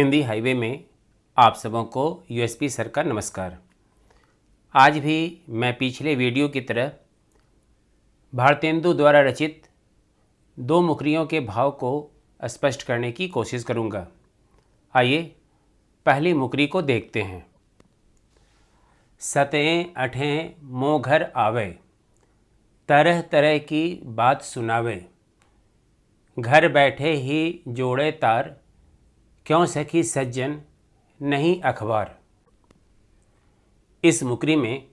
Hindi highway में आप सबों को यूएसपी सर का नमस्कार। आज भी मैं पिछले वीडियो की तरह भारतेंदु द्वारा रचित दो मुकरियों के भाव को स्पष्ट करने की कोशिश करूंगा। आइए पहली मुकरी को देखते हैं। सतें अठें मों घर आवे, तरह तरह की बात सुनावे, घर बैठे ही जोड़े तार, क्यों सखी सज्जन नहीं अखबार। इस मुकरी में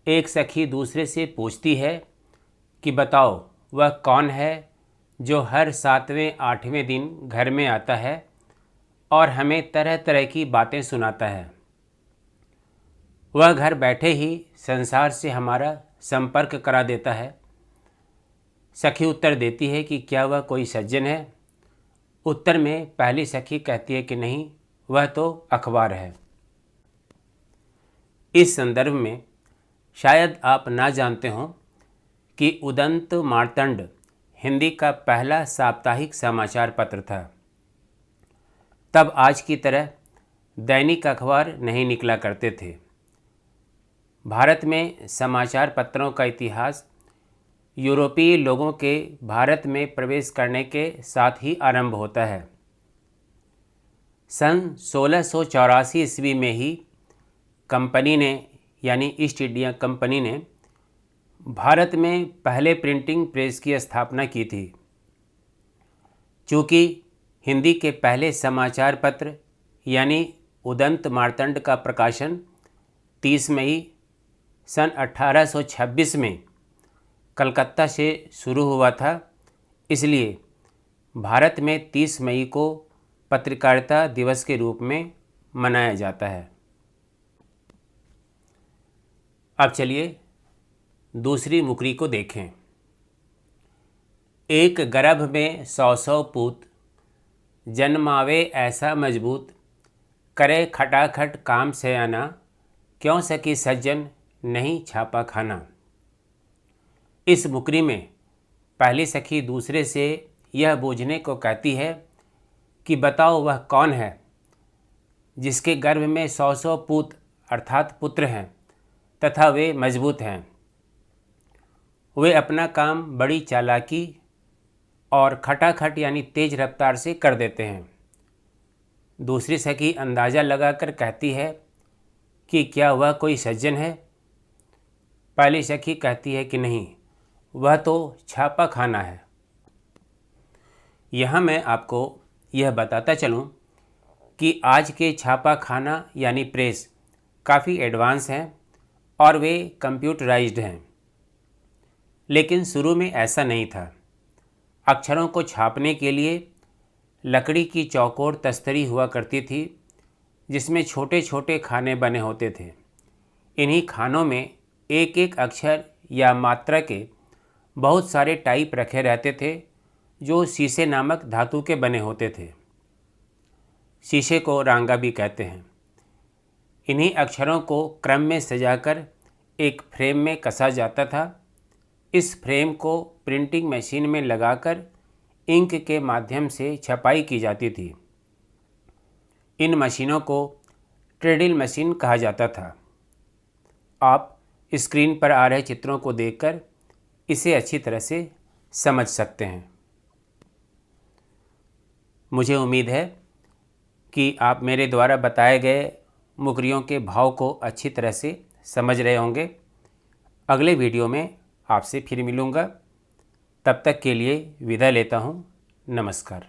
एक सखी दूसरे से पूछती है कि बताओ वह कौन है जो हर 7वें 8वें दिन घर में आता है और हमें तरह तरह की बातें सुनाता है। वह घर बैठे ही संसार से हमारा संपर्क करा देता है। सखी उत्तर देती है कि क्या वह कोई सज्जन है। उत्तर में पहली सखी कहती है कि नहीं, वह तो अखबार है। इस संदर्भ में शायद आप ना जानते हों कि उदंत मार्तंड हिंदी का पहला साप्ताहिक समाचार पत्र था। तब आज की तरह दैनिक अखबार नहीं निकला करते थे। भारत में समाचार पत्रों का इतिहास यूरोपीय लोगों के भारत में प्रवेश करने के साथ ही आरंभ होता है। सन 1684 ईस्वी में ही कंपनी ने यानी ईस्ट इंडिया कंपनी ने भारत में पहले प्रिंटिंग प्रेस की स्थापना की थी। चूँकि हिंदी के पहले समाचार पत्र यानी उदंत मार्तंड का प्रकाशन 30 मई सन 1826 में कलकत्ता से शुरू हुआ था, इसलिए भारत में 30 मई को पत्रकारिता दिवस के रूप में मनाया जाता है। अब चलिए दूसरी मुकरी को देखें। एक गर्भ में 100 पूत, जन्मावे ऐसा मजबूत, करे खटाखट काम से आना, क्यों सकी सज्जन नहीं छापा खाना। इस मुकरी में पहली सखी दूसरे से यह बूझने को कहती है कि बताओ वह कौन है जिसके गर्भ में 100 पूत अर्थात पुत्र हैं तथा वे मजबूत हैं। वे अपना काम बड़ी चालाकी और खटाखट यानी तेज रफ्तार से कर देते हैं। दूसरी सखी अंदाज़ा लगाकर कहती है कि क्या वह कोई सज्जन है। पहली सखी कहती है कि नहीं, वह तो छापा खाना है। यहाँ मैं आपको यह बताता चलूँ कि आज के छापा खाना यानी प्रेस काफ़ी एडवांस हैं और वे कंप्यूटराइज्ड हैं, लेकिन शुरू में ऐसा नहीं था। अक्षरों को छापने के लिए लकड़ी की चौकोर तस्तरी हुआ करती थी जिसमें छोटे छोटे खाने बने होते थे। इन्हीं खानों में एक एक अक्षर या मात्रा के बहुत सारे टाइप रखे रहते थे जो शीशे नामक धातु के बने होते थे। शीशे को रांगा भी कहते हैं। इन्हीं अक्षरों को क्रम में सजाकर एक फ्रेम में कसा जाता था। इस फ्रेम को प्रिंटिंग मशीन में लगाकर इंक के माध्यम से छपाई की जाती थी। इन मशीनों को ट्रेडल मशीन कहा जाता था। आप स्क्रीन पर आ रहे चित्रों को देखकर इसे अच्छी तरह से समझ सकते हैं। मुझे उम्मीद है कि आप मेरे द्वारा बताए गए मुकरियों के भाव को अच्छी तरह से समझ रहे होंगे। अगले वीडियो में आपसे फिर मिलूँगा। तब तक के लिए विदा लेता हूँ। नमस्कार।